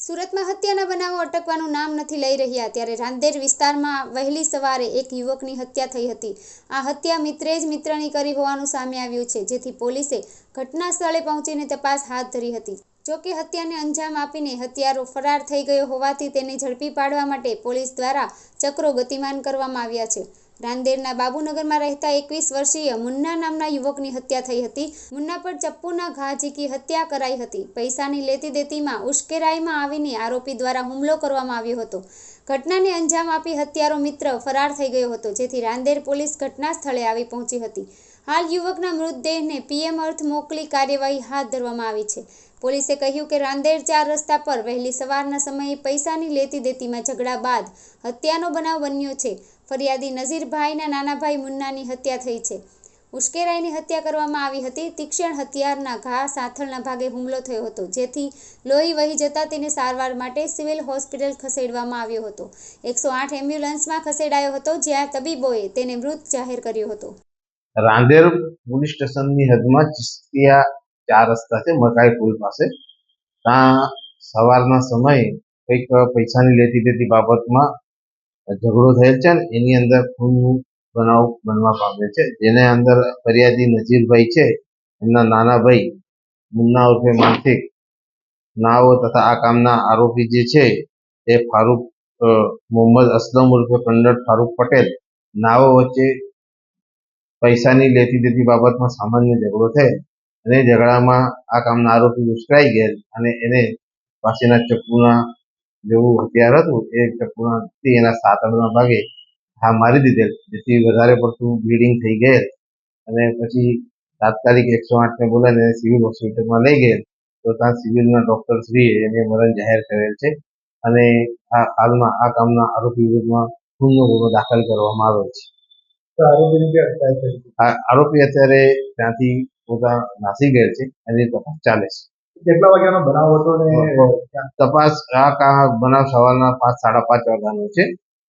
સુરતમાં હત્યાના બનાવો અટકવાનું નામ નથી લઈ રહ્યા ત્યારે રાંદેર વિસ્તારમાં વહેલી સવારે એક યુવકની હત્યા થઈ હતી। આ હત્યા મિત્રે જ મિત્રની કરી હોવાનું સામે આવ્યું છે, જેથી પોલીસે ઘટના સ્થળે પહોંચીને તપાસ હાથ ધરી હતી। જોકે હત્યાને અંજામ આપીને હત્યારો ફરાર થઈ ગયો હોવાથી તેને ઝડપી પાડવા માટે પોલીસ દ્વારા ચક્રો ગતિમાન કરવામાં આવ્યા છે। રાંદેરના બાબુનગરમાં રહેતા 21 વર્ષીય મુન્ના નામના યુવકની હત્યા થઈ હતી। મુન્ના પર ચપ્પુના ઘા ઝીકી હત્યા કરાઈ હતી। પૈસાની લેતી દેતીમાં ઉશ્કેરાઈમાં આવીને આરોપી દ્વારા હુમલો કરવામાં આવ્યો હતો। ઘટનાને અંજામ આપી હત્યારો મિત્ર ફરાર થઈ ગયો હતો, જેથી રાંદેર પોલીસ ઘટના સ્થળે આવી પહોંચી હતી। હાલ યુવકના મૃતદેહને પીએમ અર્થ મોકલી કાર્યવાહી હાથ ધરવામાં આવી છે। પોલીસે કહ્યું કે રાંદેર 4 રસ્તા પર વહેલી સવારના સમયે પૈસાની લેતી દેતીમાં ઝઘડા બાદ હત્યાનો બનાવ બન્યો છે। ફરિયાદી નઝીરભાઈના નાના ભાઈ મુન્નાની હત્યા થઈ છે। ઉશ્કેરાઈની હત્યા કરવામાં આવી હતી। તીક્ષ્ણ હથિયારના ઘા સાથળના ભાગે હુમલો થયો હતો, જેથી લોહી વહી જતા તેને સારવાર માટે સિવિલ હોસ્પિટલ ખસેડવામાં આવ્યો હતો। 108 એમ્બ્યુલન્સમાં ખસેડાયો હતો, જ્યાં તબીબોએ તેને મૃત જાહેર કર્યો હતો। રાંદેર પોલીસ સ્ટેશનની હદમાં ચિસ્તિયા 4 રસ્તા છે, મકાઈ પુલ પાસે। ત્યાં સવારના સમયે કંઈક પૈસાની લેતી દેતી બાબતમાં ઝઘડો થયેલ છે ને એની અંદર ખૂનનું બનાવ બનવા પામે છે, જેને અંદર ફરિયાદી નજીરભાઈ છે, એમના નાના ભાઈ મુન્ના ઉર્ફે માનસિક નાઓ તથા આ કામના આરોપી જે છે એ ફારૂક મોહમ્મદ અસલમ ઉર્ફે કંડર ફારૂક પટેલ નાઓ વચ્ચે પૈસાની લેતી દેતી બાબતમાં સામાન્ય ઝઘડો થયેલ અને ઝઘડામાં આ કામના આરોપી ઉશ્કેરાઈ ગયેલ અને એને પાસેના ચપ્પુના જેવું હથિયાર હતું એ ચપ્પુના એના સાથળના ભાગે ઘા મારી દીધેલ, જેથી વધારે પડતું બ્લીડિંગ થઈ ગયેલ અને પછી તાત્કાલિક 108ને બોલાવીને સિવિલ હોસ્પિટલમાં લઈ ગયેલ, તો ત્યાં સિવિલના ડૉક્ટર શ્રીએ એને મરણ જાહેર કરેલ છે અને હાલમાં આ કામના આરોપી વિરુદ્ધમાં ખૂનનો ગુનો દાખલ કરવામાં આવેલ છે। આરોપી અત્યારે ત્યાંથી પોતા નાસી ગયેલ છે અને તપાસ ચાલે છે। કેટલા વાગ્યાનો બનાવ હતો ને તપાસ આ બનાવ સવારના 5 સાડા 5 વાગ્યાનો છે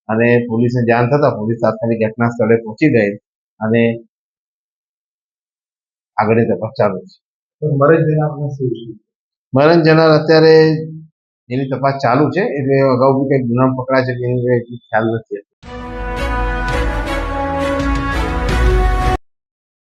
અને પોલીસને જાણ થતા પોલીસ તાત્કાલિક ઘટના સ્થળે પહોંચી ગઈ અને આગળની તપાસ ચાલુ છે। મરણ જનાર અત્યારે એની તપાસ ચાલુ છે, એટલે અગાઉ બી કંઈક ગુના પકડાય છે કે એની ખ્યાલ નથી।